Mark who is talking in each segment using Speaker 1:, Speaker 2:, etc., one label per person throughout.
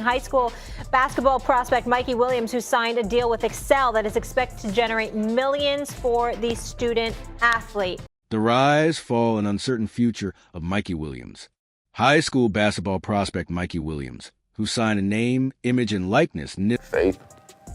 Speaker 1: High school basketball prospect Mikey Williams, who signed a deal with Excel that is expected to generate millions for the student athlete.
Speaker 2: The rise, fall, and uncertain future of Mikey Williams. High school basketball prospect Mikey Williams, who signed a name, image, and likeness.
Speaker 3: Faith,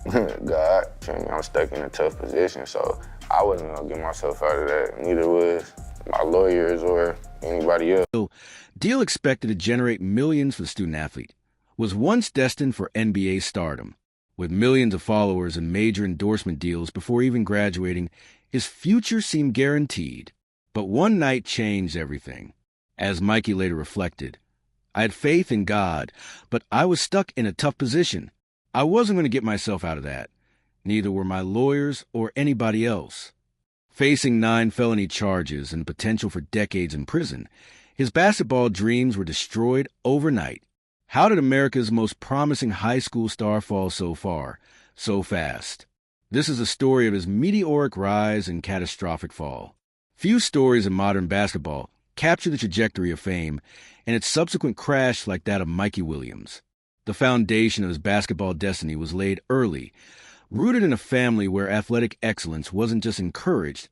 Speaker 3: God, I'm stuck in a tough position, so I wasn't going to get myself out of that. Neither was my lawyers or anybody else.
Speaker 2: Deal expected to generate millions for the student athlete was once destined for NBA stardom. With millions of followers and major endorsement deals before even graduating, his future seemed guaranteed. But one night changed everything. As Mikey later reflected, I had faith in God, but I was stuck in a tough position. I wasn't going to get myself out of that. Neither were my lawyers or anybody else. Facing 9 felony charges and potential for decades in prison, his basketball dreams were destroyed overnight. How did America's most promising high school star fall so far, so fast? This is a story of his meteoric rise and catastrophic fall. Few stories in modern basketball capture the trajectory of fame and its subsequent crash like that of Mikey Williams. The foundation of his basketball destiny was laid early, rooted in a family where athletic excellence wasn't just encouraged,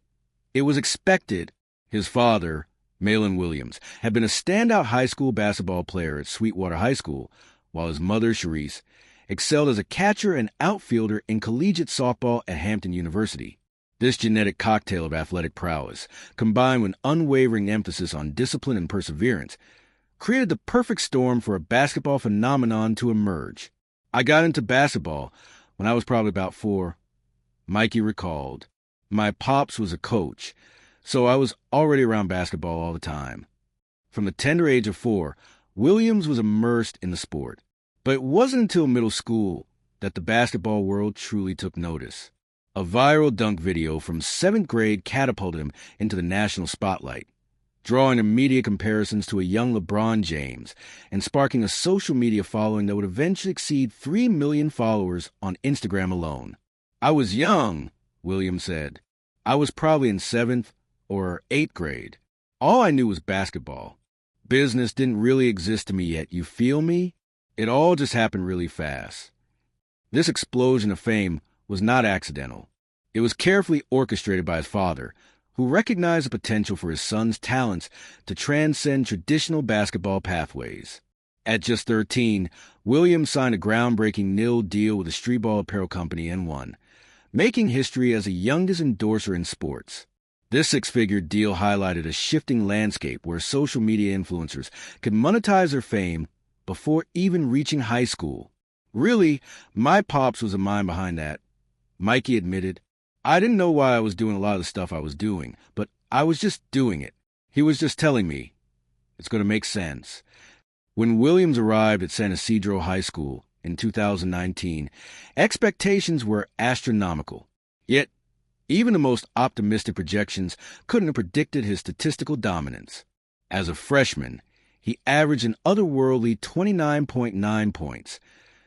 Speaker 2: it was expected. His father, Malin Williams, had been a standout high school basketball player at Sweetwater High School, while his mother, Cherise, excelled as a catcher and outfielder in collegiate softball at Hampton University. This genetic cocktail of athletic prowess, combined with unwavering emphasis on discipline and perseverance, created the perfect storm for a basketball phenomenon to emerge. I got into basketball when I was probably about 4, Mikey recalled. My pops was a coach, so I was already around basketball all the time. From the tender age of 4, Williams was immersed in the sport. But it wasn't until middle school that the basketball world truly took notice. A viral dunk video from 7th grade catapulted him into the national spotlight, drawing immediate comparisons to a young LeBron James and sparking a social media following that would eventually exceed 3 million followers on Instagram alone. I was young, Williams said. I was probably in 7th or 8th grade. All I knew was basketball. Business didn't really exist to me yet, you feel me? It all just happened really fast. This explosion of fame was not accidental. It was carefully orchestrated by his father, who recognized the potential for his son's talents to transcend traditional basketball pathways. At just 13, Williams signed a groundbreaking nil deal with the streetball apparel company N1, making history as the youngest endorser in sports. This 6-figure deal highlighted a shifting landscape where social media influencers could monetize their fame before even reaching high school. Really, my pops was the mind behind that. Mikey admitted, I didn't know why I was doing a lot of the stuff I was doing, but I was just doing it. He was just telling me, it's going to make sense. When Williams arrived at San Isidro High School in 2019, expectations were astronomical. Yet, even the most optimistic projections couldn't have predicted his statistical dominance. As a freshman, he averaged an otherworldly 29.9 points,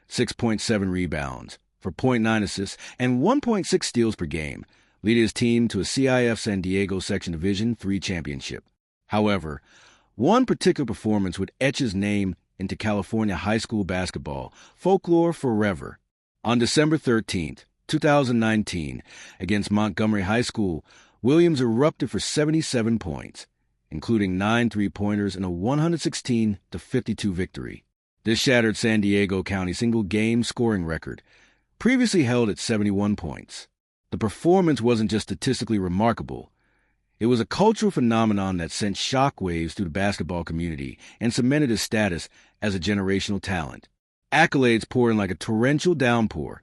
Speaker 2: 6.7 rebounds, for 0.9 assists, and 1.6 steals per game, leading his team to a CIF San Diego Section Division III championship. However, one particular performance would etch his name into California high school basketball folklore forever. On December 13th, 2019, against Montgomery High School, Williams erupted for 77 points, including 9 3-pointers in a 116-52 victory. This shattered San Diego County single-game scoring record, previously held at 71 points. The performance wasn't just statistically remarkable. It was a cultural phenomenon that sent shockwaves through the basketball community and cemented his status as a generational talent. Accolades poured in like a torrential downpour.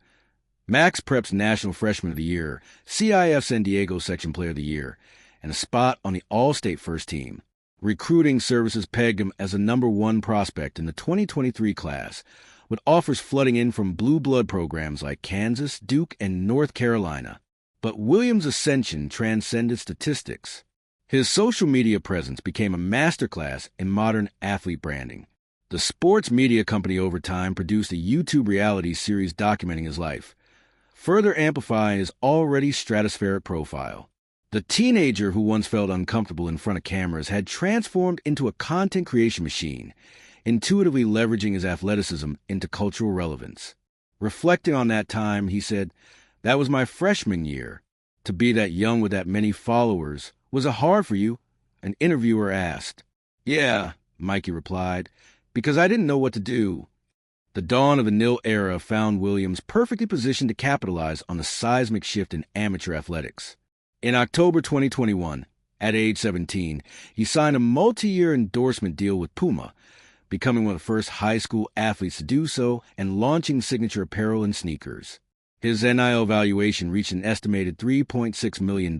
Speaker 2: Max Prep's National Freshman of the Year, CIF San Diego Section Player of the Year, and a spot on the All-State First Team. Recruiting services pegged him as a #1 prospect in the 2023 class, with offers flooding in from blue blood programs like Kansas, Duke, and North Carolina. But Williams' ascension transcended statistics. His social media presence became a masterclass in modern athlete branding. The sports media company over time produced a YouTube reality series documenting his life, further amplifying his already stratospheric profile. The teenager who once felt uncomfortable in front of cameras had transformed into a content creation machine, intuitively leveraging his athleticism into cultural relevance. Reflecting on that time, he said, "That was my freshman year. To be that young with that many followers, was it hard for you?" An interviewer asked. "Yeah," Mikey replied, "because I didn't know what to do." The dawn of the nil era found Williams perfectly positioned to capitalize on the seismic shift in amateur athletics. In October 2021, at age 17, he signed a multi-year endorsement deal with Puma, becoming one of the first high school athletes to do so and launching signature apparel and sneakers. His NIL valuation reached an estimated $3.6 million,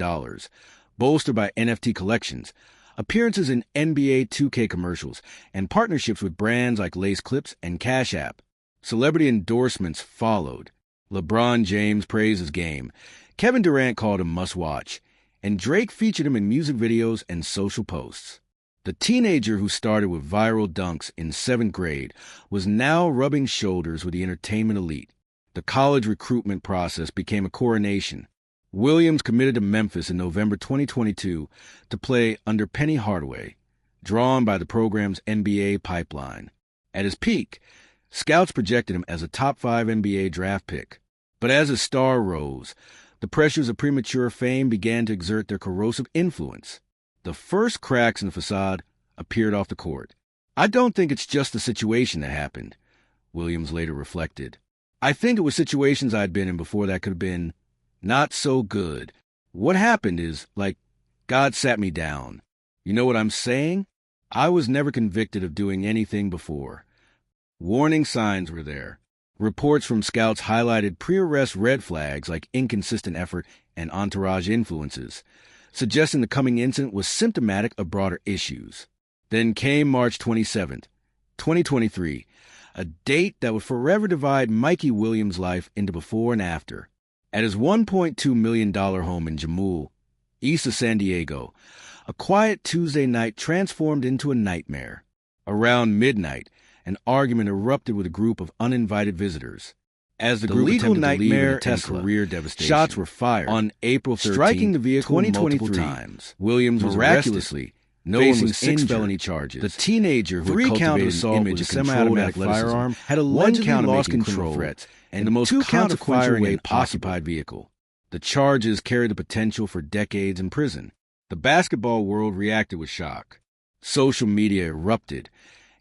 Speaker 2: bolstered by NFT collections, appearances in NBA 2K commercials, and partnerships with brands like Lace Clips and Cash App. Celebrity endorsements followed. LeBron James praised his game. Kevin Durant called him must-watch, and Drake featured him in music videos and social posts. The teenager who started with viral dunks in 7th grade was now rubbing shoulders with the entertainment elite. The college recruitment process became a coronation. Williams committed to Memphis in November 2022 to play under Penny Hardaway, drawn by the program's NBA pipeline. At his peak, scouts projected him as a top 5 NBA draft pick. But as his star rose, the pressures of premature fame began to exert their corrosive influence. The first cracks in the facade appeared off the court. "I don't think it's just the situation that happened," Williams later reflected. "I think it was situations I'd been in before that could have been not so good. What happened is, like, God sat me down. You know what I'm saying? I was never convicted of doing anything before." Warning signs were there. Reports from scouts highlighted pre-arrest red flags like inconsistent effort and entourage influences, suggesting the coming incident was symptomatic of broader issues. Then came March 27, 2023, a date that would forever divide Mikey Williams' life into before and after. At his $1.2 million home in Jamul, east of San Diego, a quiet Tuesday night transformed into a nightmare. Around midnight, an argument erupted with a group of uninvited visitors. As the group legal
Speaker 3: attempted to leave in
Speaker 2: nightmare
Speaker 3: a Tesla,
Speaker 2: and career devastation,
Speaker 3: shots were fired.
Speaker 2: On April 13,
Speaker 3: striking the vehicle
Speaker 2: 2023,
Speaker 3: multiple times.
Speaker 2: Williams was
Speaker 3: Miraculously,
Speaker 2: no
Speaker 3: facing
Speaker 2: one was
Speaker 3: 6
Speaker 2: injured.
Speaker 3: felony charges.
Speaker 2: The teenager who
Speaker 3: 3
Speaker 2: had
Speaker 3: count of
Speaker 2: cultivated
Speaker 3: assault
Speaker 2: an image
Speaker 3: with
Speaker 2: of
Speaker 3: a
Speaker 2: semi-automatic
Speaker 3: semi-automatic
Speaker 2: firearm
Speaker 3: firearm
Speaker 2: had
Speaker 3: one
Speaker 2: allegedly
Speaker 3: count of
Speaker 2: lost
Speaker 3: making
Speaker 2: control
Speaker 3: criminal threats,
Speaker 2: and the most
Speaker 3: 2 counts of
Speaker 2: consequential
Speaker 3: firing
Speaker 2: way
Speaker 3: an
Speaker 2: possible.
Speaker 3: occupied vehicle.
Speaker 2: The charges carried the potential for decades in prison. The basketball world reacted with shock. Social media erupted,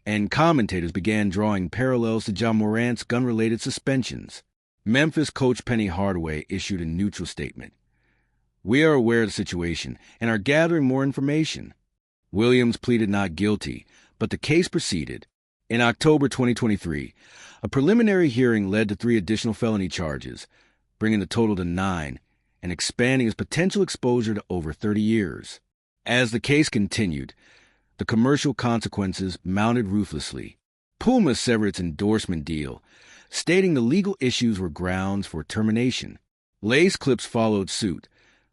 Speaker 2: and commentators began drawing parallels to John Morant's gun-related suspensions. Memphis coach Penny Hardaway issued a neutral statement. "We are aware of the situation and are gathering more information." Williams pleaded not guilty, but the case proceeded. In October 2023, a preliminary hearing led to 3 additional felony charges, bringing the total to 9 and expanding his potential exposure to over 30 years. As the case continued, the commercial consequences mounted ruthlessly. Puma severed its endorsement deal, stating the legal issues were grounds for termination. Lace Clips followed suit,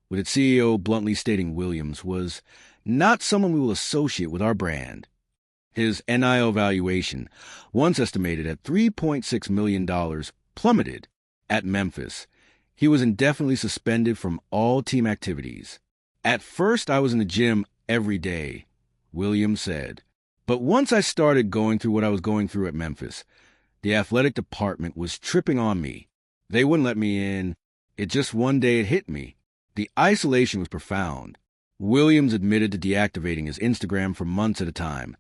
Speaker 2: with its CEO bluntly stating Williams was not someone we will associate with our brand. His NIL valuation, once estimated at $3.6 million, plummeted. At Memphis, he was indefinitely suspended from all team activities. "At first, I was in the gym every day," Williams said. "But once I started going through what I was going through at Memphis, the athletic department was tripping on me. They wouldn't let me in. It just one day it hit me. The isolation was profound." Williams admitted to deactivating his Instagram for months at a time,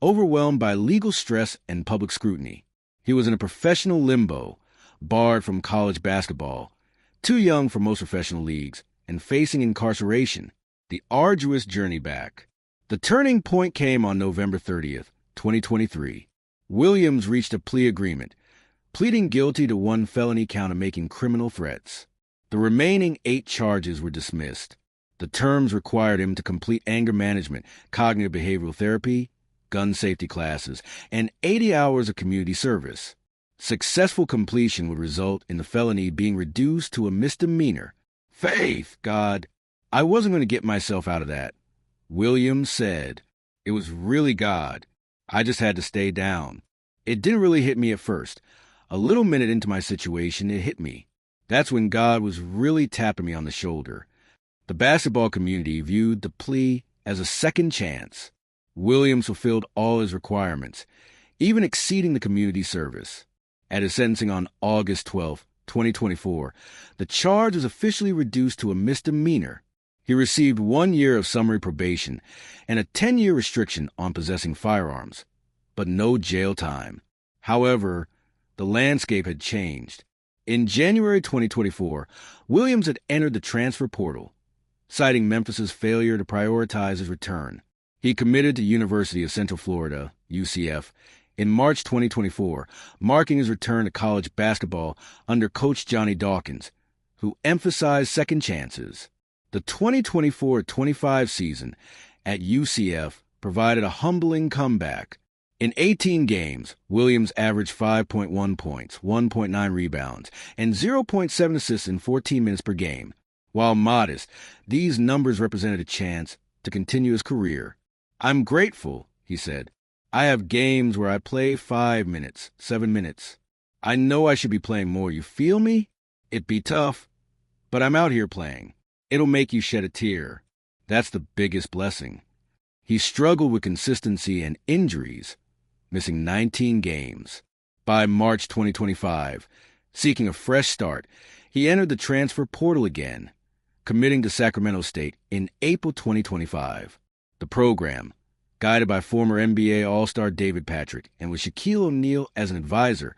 Speaker 2: overwhelmed by legal stress and public scrutiny. He was in a professional limbo, barred from college basketball, too young for most professional leagues, and facing incarceration. The arduous journey back. The turning point came on November 30th, 2023. Williams reached a plea agreement, pleading guilty to 1 felony count of making criminal threats. The remaining 8 charges were dismissed. The terms required him to complete anger management, cognitive behavioral therapy, gun safety classes, and 80 hours of community service. Successful completion would result in the felony being reduced to a misdemeanor. "Faith, God, I wasn't going to get myself out of that," Williams said. "It was really God. I just had to stay down. It didn't really hit me at first. A little minute into my situation, it hit me. That's when God was really tapping me on the shoulder." The basketball community viewed the plea as a second chance. Williams fulfilled all his requirements. even exceeding the community service. At his sentencing on August 12, 2024, the charge was officially reduced to a misdemeanor. He received 1 year of summary probation and a 10-year restriction on possessing firearms, but no jail time. However, the landscape had changed. In January 2024, Williams had entered the transfer portal, citing Memphis's failure to prioritize his return. He committed to University of Central Florida, UCF, in March 2024, marking his return to college basketball under Coach Johnny Dawkins, who emphasized second chances. The 2024-25 season at UCF provided a humbling comeback. In 18 games, Williams averaged 5.1 points, 1.9 rebounds, and 0.7 assists in 14 minutes per game. While modest, these numbers represented a chance to continue his career. "I'm grateful," he said. "I have games where I play 5 minutes, 7 minutes. I know I should be playing more, you feel me? It'd be tough, but I'm out here playing. It'll make you shed a tear. That's the biggest blessing." He struggled with consistency and injuries, missing 19 games. By March 2025, seeking a fresh start, he entered the transfer portal again, committing to Sacramento State in April 2025. The program, guided by former NBA All-Star David Patrick and with Shaquille O'Neal as an advisor,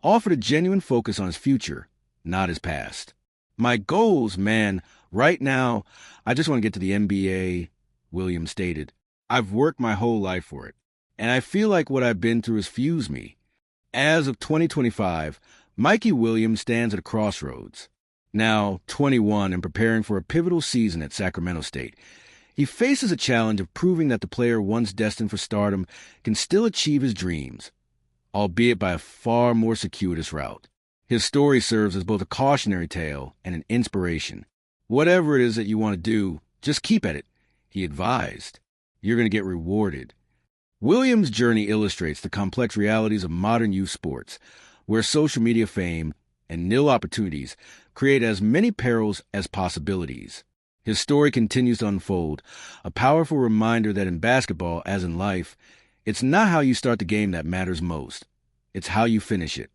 Speaker 2: offered a genuine focus on his future, not his past. "My goals, man, right now, I just want to get to the NBA," Williams stated. "I've worked my whole life for it, and I feel like what I've been through has fused me." As of 2025, Mikey Williams stands at a crossroads. Now 21 and preparing for a pivotal season at Sacramento State, he faces a challenge of proving that the player once destined for stardom can still achieve his dreams, albeit by a far more circuitous route. His story serves as both a cautionary tale and an inspiration. "Whatever it is that you want to do, just keep at it," he advised. "You're going to get rewarded." Williams' journey illustrates the complex realities of modern youth sports, where social media fame and nil opportunities create as many perils as possibilities. His story continues to unfold, a powerful reminder that in basketball, as in life, it's not how you start the game that matters most. It's how you finish it.